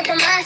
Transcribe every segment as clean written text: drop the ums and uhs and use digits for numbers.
Bye.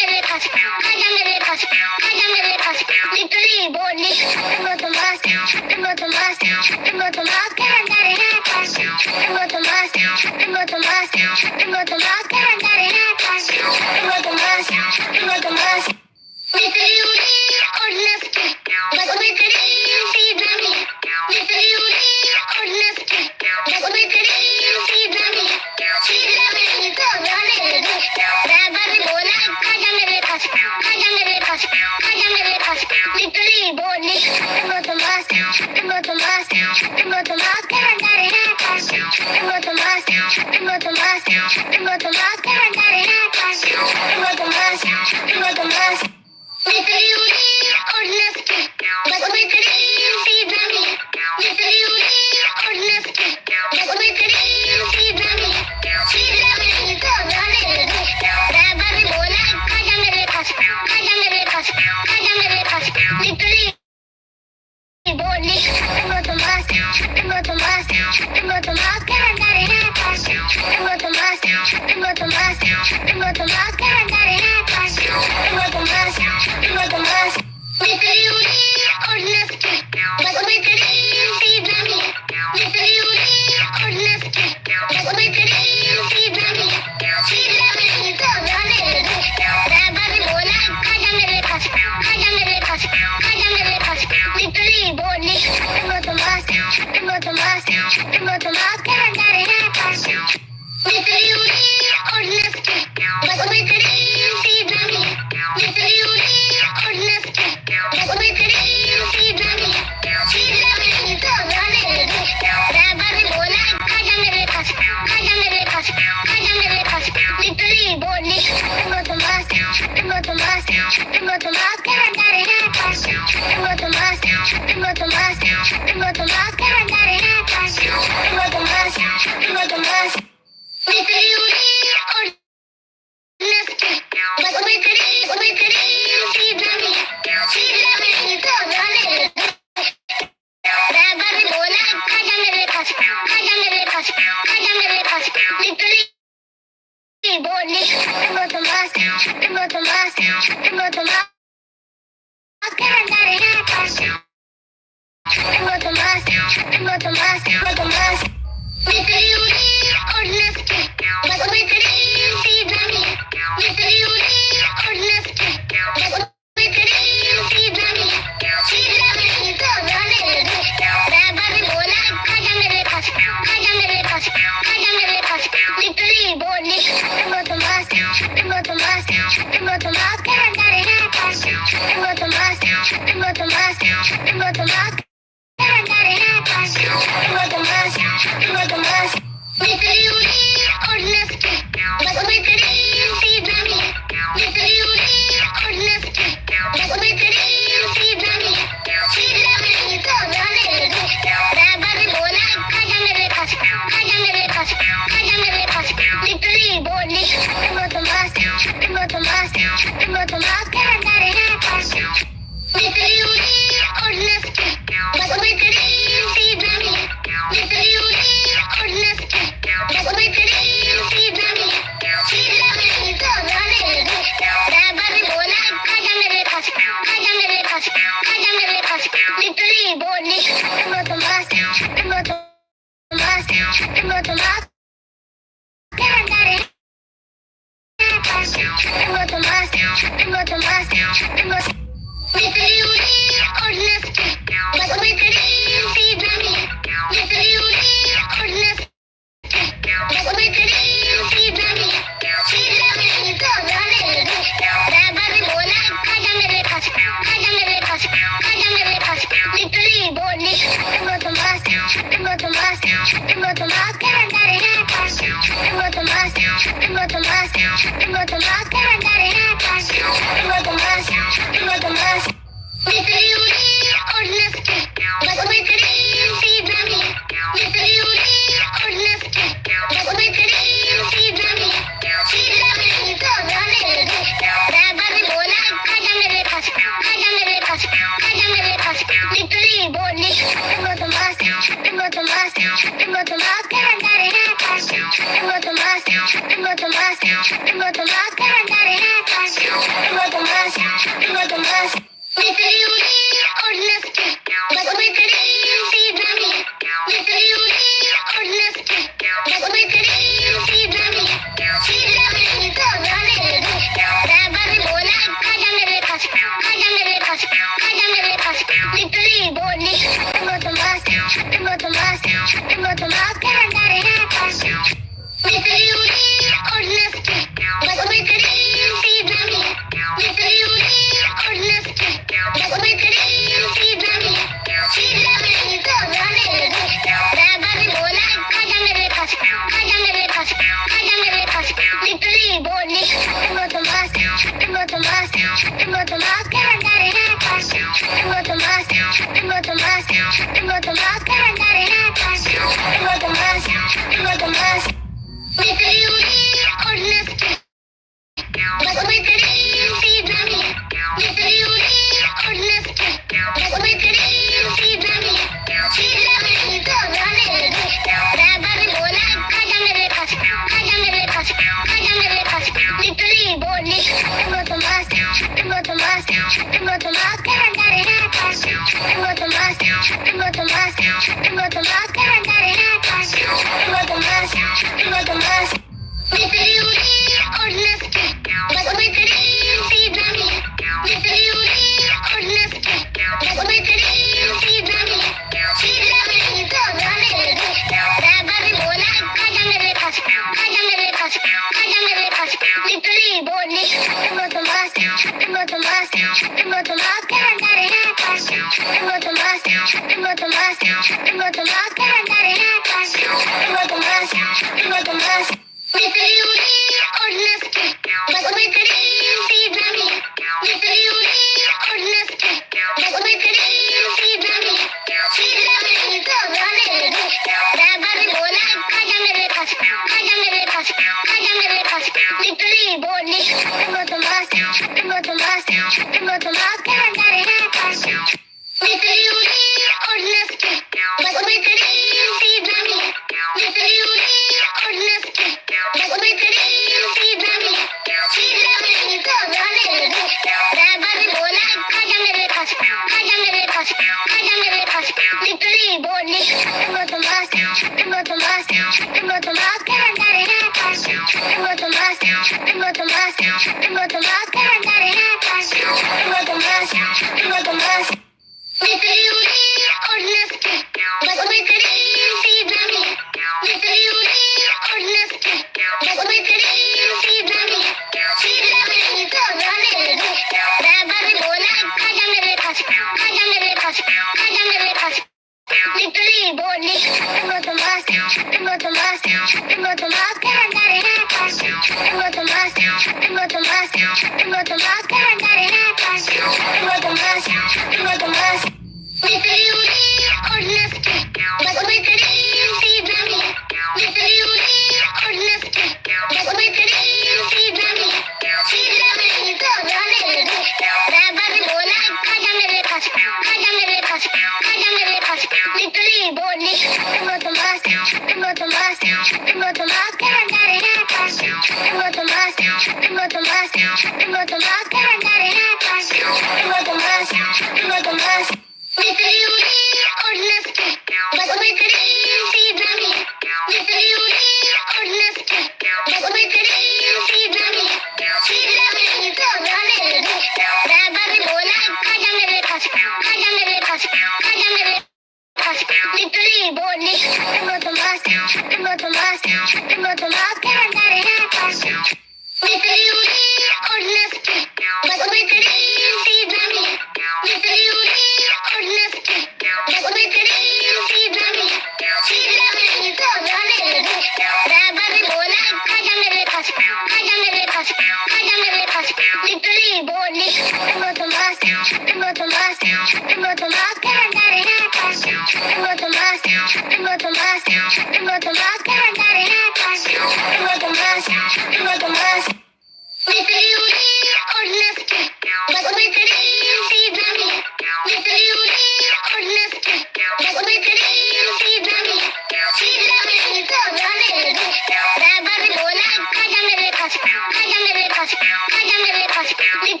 Literally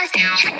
Literally,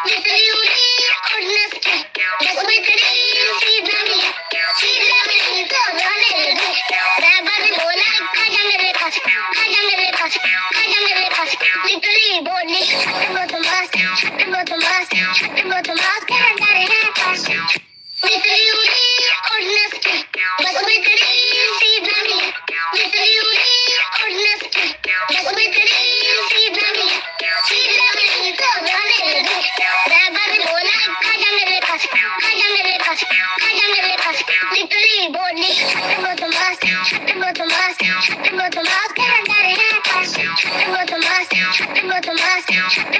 Literally, वो तो मौत के अंदर है मिसरी उड़ी और नस्ती बस में तेरी सी ड्रामी मिसरी उड़ी और नस्ती बस में तेरी सी ड्रामी तो गाने दे रैबर बोला खाजा मेरे पास खाजा मेरे पास खाजा मेरे पास लिटरली बोली वो तो मस्त वो तो मस्त वो तो मौत के अंदर है वो तो मस्त वो तो मस्त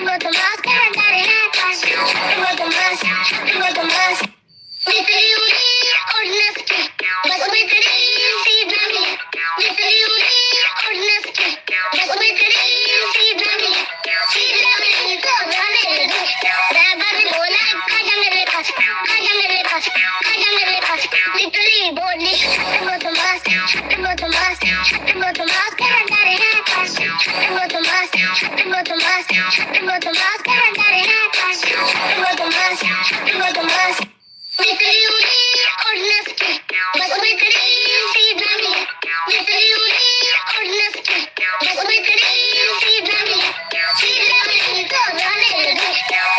वो तो मौत के अंदर है वो तो मस्त वो तो मस्त मिसरी उड़ी और नस्ती बस में तेरी सी ड्रामी मिसरी उड़ी और नस्ती बस में तेरी सी ड्रामी तो गाने दे रैबर बोला खाजा मेरे पास खाजा मेरे पास खाजा मेरे पास लिटरली बोली वो तो मस्त वो तो मस्त वो तो मौत के अंदर है वो तो मस्त वो तो मस्त वो तो मौत के अंदर है वो तो मस्त वो तो मस्त मिसरी उड़ी और नस्ती बस में तेरी सी ड्रामी मिसरी उड़ी और नस्ती बस में तेरी सी ड्रामी तो गाने दे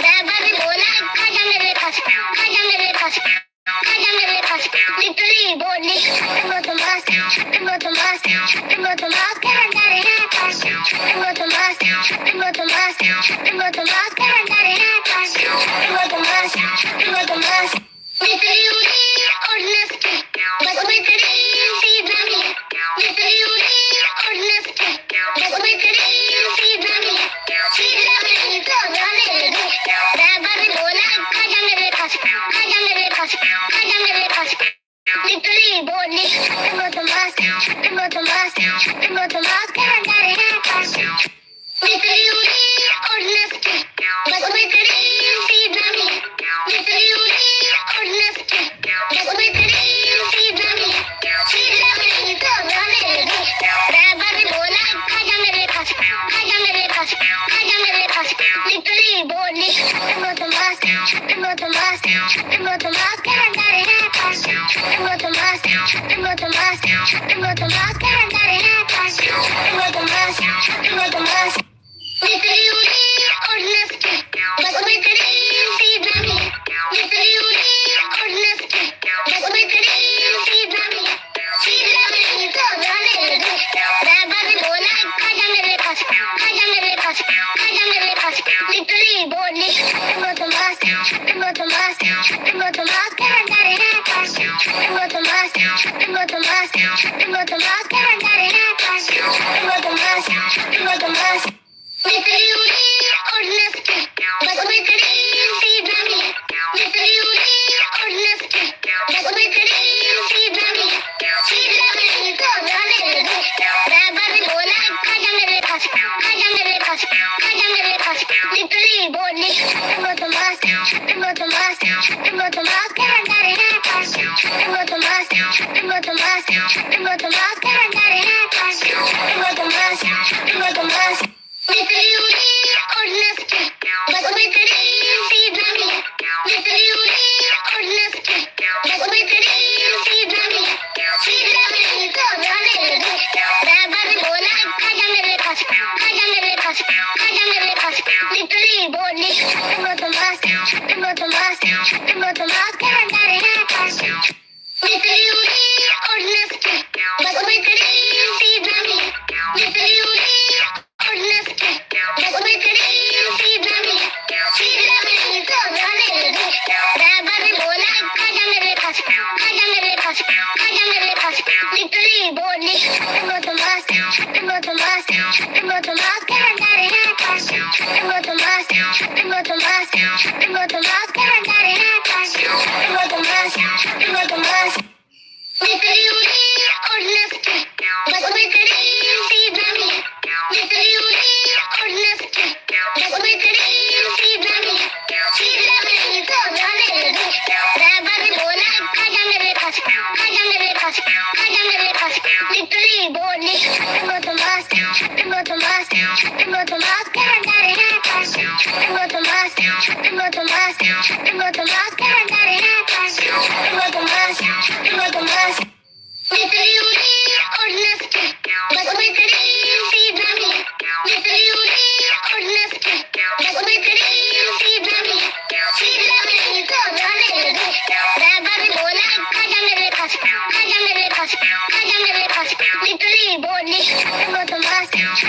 रैबर बोला खाजा मेरे पास खाजा मेरे पास खाजा मेरे पास लिटरली बोली वो तो मस्त वो तो मस्त वो तो मौत के अंदर है वो तो मस्त वो तो मस्त वो तो मौत के अंदर है वो तो मस्त वो तो मस्त मिसरी उड़ी और नस्ती बस में तेरी सी ड्रामी मिसरी उड़ी और नस्ती बस में तेरी सी ड्रामी तो गाने दे रैबर बोला खाजा मेरे पास खाजा मेरे पास खाजा मेरे पास लिटरली बोली वो तो मस्त वो तो मस्त वो तो मौत के अंदर है मिसरी उड़ी और नस्ती बस में तेरी सी ड्रामी मिसरी उड़ी और नस्ती बस में तेरी सी ड्रामी तो गाने दे रैबर बोला खाजा मेरे पास खाजा मेरे पास खाजा मेरे पास लिटरली बोली वो तो मस्त वो तो मस्त वो तो मौत के अंदर है वो तो मस्त वो तो मस्त वो तो मौत के अंदर है वो तो मस्त वो तो मस्त मिसरी उड़ी और नस्ती बस में तेरी सी ड्रामी मिसरी उड़ी और नस्ती बस में तेरी सी ड्रामी तो गाने दे रैबर बोला खाजा मेरे पास खाजा मेरे पास खाजा मेरे पास लिटरली बोली वो तो मस्त वो तो मस्त वो तो मौत के अंदर है वो तो मस्त वो तो मस्त वो तो मौत के अंदर है वो तो मस्त वो तो मस्त मिसरी उड़ी और नस्ती बस में तेरी सी ड्रामी मिसरी उड़ी और नस्ती बस में तेरी सी ड्रामी तो गाने दे रैबर बोला खाजा मेरे पास खाजा मेरे पास खाजा मेरे पास लिटरली बोली वो तो मस्त वो तो मस्त वो तो मौत के अंदर है वो तो मस्त वो तो मस्त वो तो मौत के अंदर है वो तो मस्त वो तो मस्त मिसरी उड़ी और नस्ती बस में तेरी सी ड्रामी मिसरी उड़ी और नस्ती बस में तेरी सी ड्रामी तो गाने दे रैबर बोला खाजा मेरे पास खाजा मेरे पास खाजा मेरे पास लिटरली बोली वो तो मस्त वो तो मस्त वो तो मौत के अंदर है मिसरी उड़ी और नस्ती बस में तेरी सी ड्रामी मिसरी उड़ी और नस्ती बस में तेरी सी ड्रामी तो गाने दे रैबर बोला खाजा मेरे पास खाजा मेरे पास खाजा मेरे पास लिटरली बोली वो तो मस्त वो तो मस्त वो तो मौत के अंदर है वो तो मस्त वो तो मस्त वो तो मौत के अंदर है वो तो मस्त वो तो मस्त मिसरी उड़ी और नस्ती बस में तेरी सी ड्रामी मिसरी उड़ी और नस्ती बस में तेरी सी ड्रामी तो गाने दे रैबर बोला खाजा मेरे पास खाजा मेरे पास खाजा मेरे पास लिटरली बोली वो तो मस्त वो तो मस्त वो तो मौत के अंदर है वो तो मस्त वो तो मस्त वो तो मौत के अंदर है वो तो मस्त वो तो मस्त मिसरी उड़ी और नस्ती बस में तेरी सी ड्रामी मिसरी उड़ी और नस्ती बस में तेरी सी ड्रामी बोला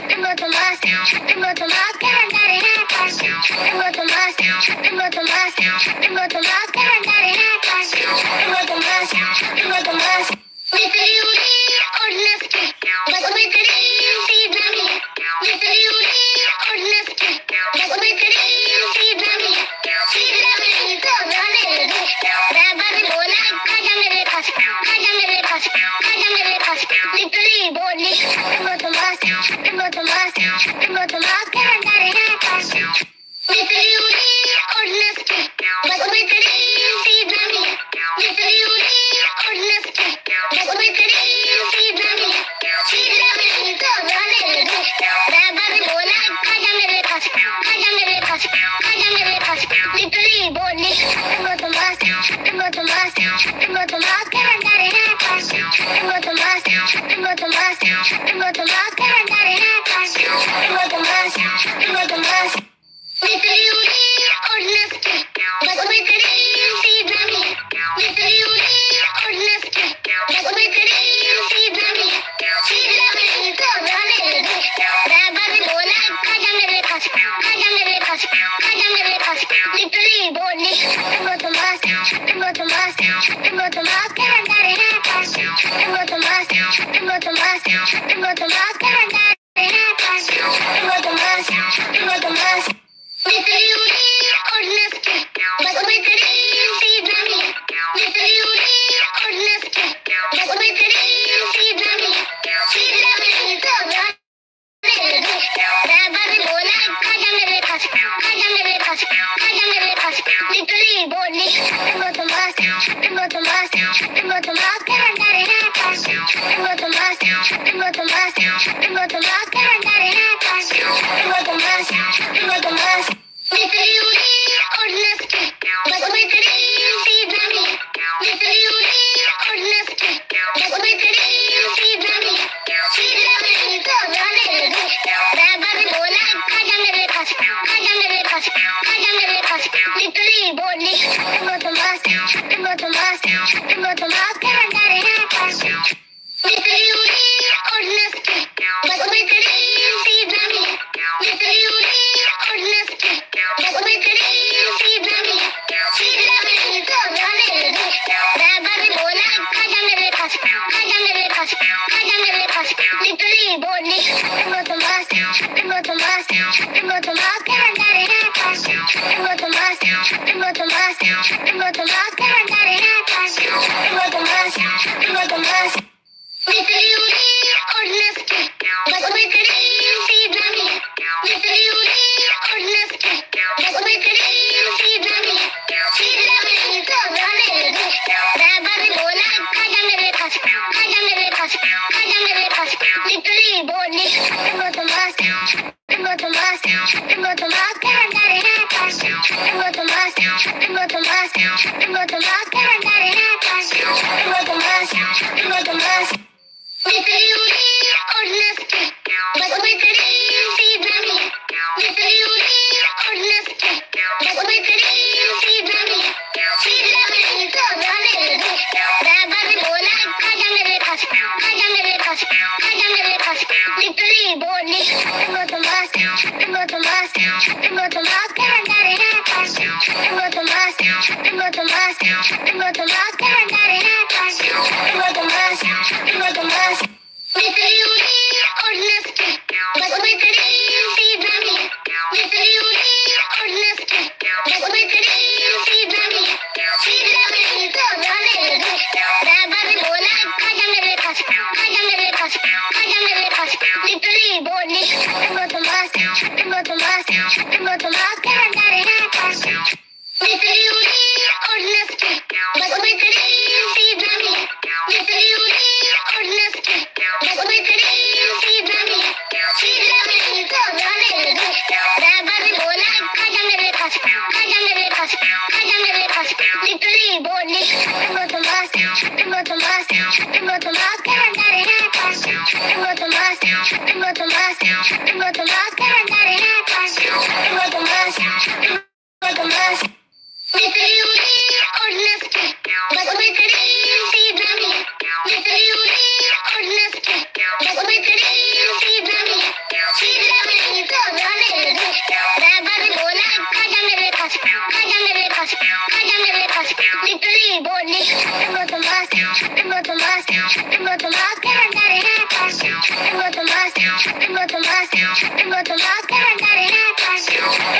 बदमाश करता रहे बस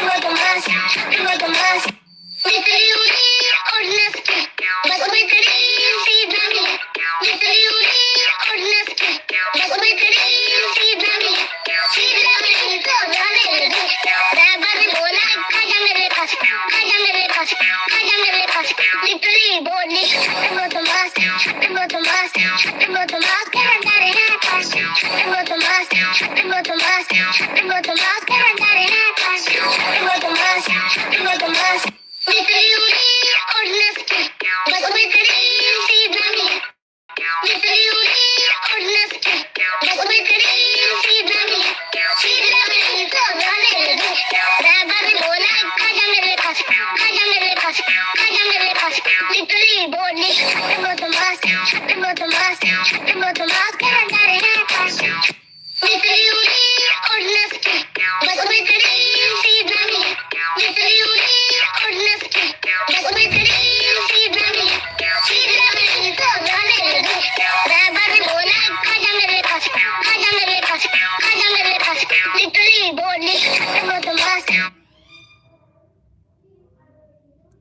बदमाश बदमाश मितली उड़ी और नस्ती बस में तेरी सीधा मिली मितली उड़ी और नस्ती बस में तेरी सीधा मिली तो जाने लगी ड्राइवर ने बोला आजा मेरे पास मितली बोली बदमाश बदमाश बदमाश करता रहे बस बदमाश बदमाश बदमाश करता रहे बस बदमाश बदमाश मितली उड़ी और नस्ती बस में तेरी